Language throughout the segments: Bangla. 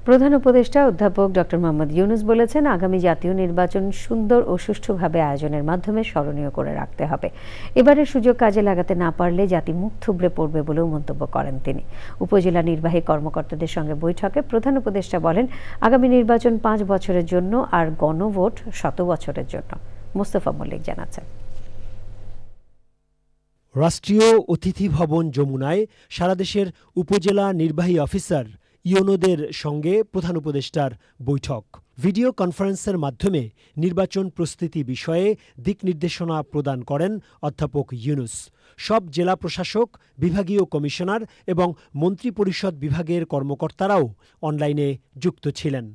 প্রধান উপদেষ্টা অধ্যাপক ডক্টর মোহাম্মদ ইউনূস বলেছেন, আগামী জাতীয় নির্বাচন সুন্দর ও সুষ্ঠুভাবে আয়োজনের মাধ্যমে স্মরণীয় করে রাখতে হবে। এবারের সুযোগ কাজে লাগাতে না পারলে জাতি মুখ থুবড়ে পড়বে বলেও মন্তব্য করেন তিনি। উপজেলা নির্বাহী কর্মকর্তাদের সঙ্গে বৈঠকে প্রধান উপদেষ্টা বলেন, আগামী নির্বাচন 5 বছরের জন্য আর গণভোট 100 বছরের জন্য। মোস্তফা মল্লিক জানাচ্ছেন। রাষ্ট্রীয় অতিথি ভবন যমুনায় সারা দেশের উপজেলা নির্বাহী অফিসার ইউনোদের সঙ্গে প্রধান উপদেষ্টার বৈঠক। ভিডিও কনফারেন্সের মাধ্যমে নির্বাচন প্রস্তুতি বিষয়ে দিক নির্দেশনা প্রদান করেন অধ্যাপক ইউনূস। সব জেলা প্রশাসক, বিভাগীয় কমিশনার এবং মন্ত্রিপরিষদ বিভাগের কর্মকর্তারাও অনলাইনে যুক্ত ছিলেন।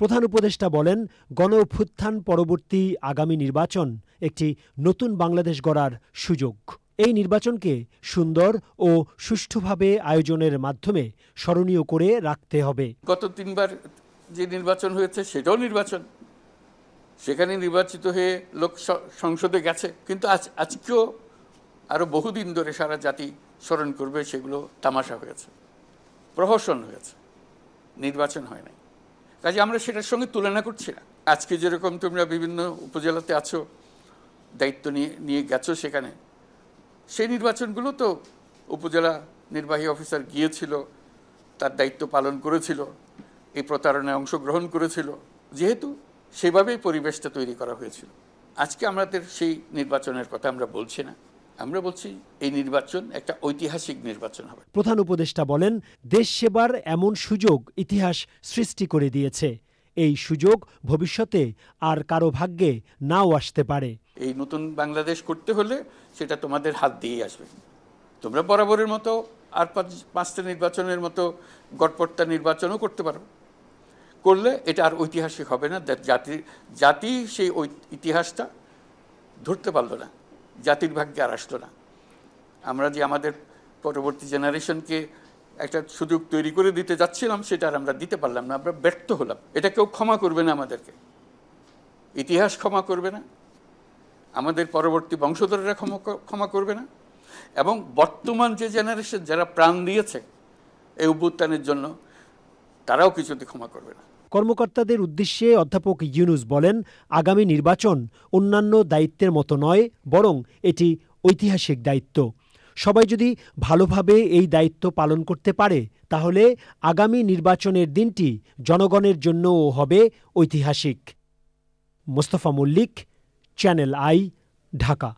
প্রধান উপদেষ্টা বলেন, গণ অভ্যুত্থান পরবর্তী আগামী নির্বাচন একটি নতুন বাংলাদেশ গড়ার সুযোগ। এই নির্বাচনকে সুন্দর ও সুষ্ঠুভাবে আয়োজনের মাধ্যমে স্মরণীয় করে রাখতে হবে। গত 3 বার যে নির্বাচন হয়েছে সেটাও নির্বাচন, সেখানে নির্বাচিত হয়ে লোক সংসদে গেছে, কিন্তু আজকেও আরো বহুদিন ধরে সারা জাতি স্মরণ করবে। সেগুলো তামাশা হয়েছে, প্রহসন হয়েছে, নির্বাচন হয় নাই। কাজে আমরা সেটার সঙ্গে তুলনা করছি না। আজকে যেরকম তোমরা বিভিন্ন উপজেলাতে আছো, দায়িত্ব নিয়ে গেছো, সেখানে সেই নির্বাচনগুলো তো উপজেলা নির্বাহী অফিসার গিয়েছিল, তার দায়িত্ব পালন করেছিল, এই প্রতারণায় অংশগ্রহণ করেছিল, যেহেতু সেভাবেই পরিবেশটা তৈরি করা হয়েছিল। আজকে আমাদের সেই নির্বাচনের কথা আমরা বলছি না, আমরা বলছি এই নির্বাচন একটা ঐতিহাসিক নির্বাচন হবে। প্রধান উপদেষ্টা বলেন, দেশ সেবার এমন সুযোগ ইতিহাস সৃষ্টি করে দিয়েছে। এই সুযোগ ভবিষ্যতে আর কারো ভাগ্যে নাও আসতে পারে। এই নতুন বাংলাদেশ করতে হলে সেটা তোমাদের হাত দিয়েই আসবে। তোমরা বরাবরের মতো আর 5টা নির্বাচনের মতো গড়পড়তা নির্বাচনও করতে পারো, করলে এটা আর ঐতিহাসিক হবে না। জাতি সেই ইতিহাসটা ধরতে পারলো না, জাতির ভাগ্যে আর আসলো না। আমরা যে আমাদের পরবর্তী জেনারেশনকে একটা সুযোগ তৈরি করে দিতে যাচ্ছিলাম, সেটা আর আমরা দিতে পারলাম না, আমরা ব্যর্থ হলাম। এটা কেউ ক্ষমা করবে না আমাদেরকে, ইতিহাস ক্ষমা করবে না, আমাদের পরবর্তী বংশধররা ক্ষমা করবে না, এবং বর্তমান যে জেনারেশন যারা প্রাণ দিয়েছে এই অভ্যুত্থানের জন্য, তারাও কিছুতে ক্ষমা করবে না। কর্মকর্তাদের উদ্দেশ্যে অধ্যাপক ইউনূস বলেন, আগামী নির্বাচন অন্যান্য দায়িত্বের মতো নয়, বরং এটি ঐতিহাসিক দায়িত্ব। সবাই যদি ভালোভাবে এই দায়িত্ব পালন করতে পারে, তাহলে আগামী নির্বাচনের দিনটি জনগণের জন্যও হবে ঐতিহাসিক। Mostafa Mallick, Channel i, Dhaka.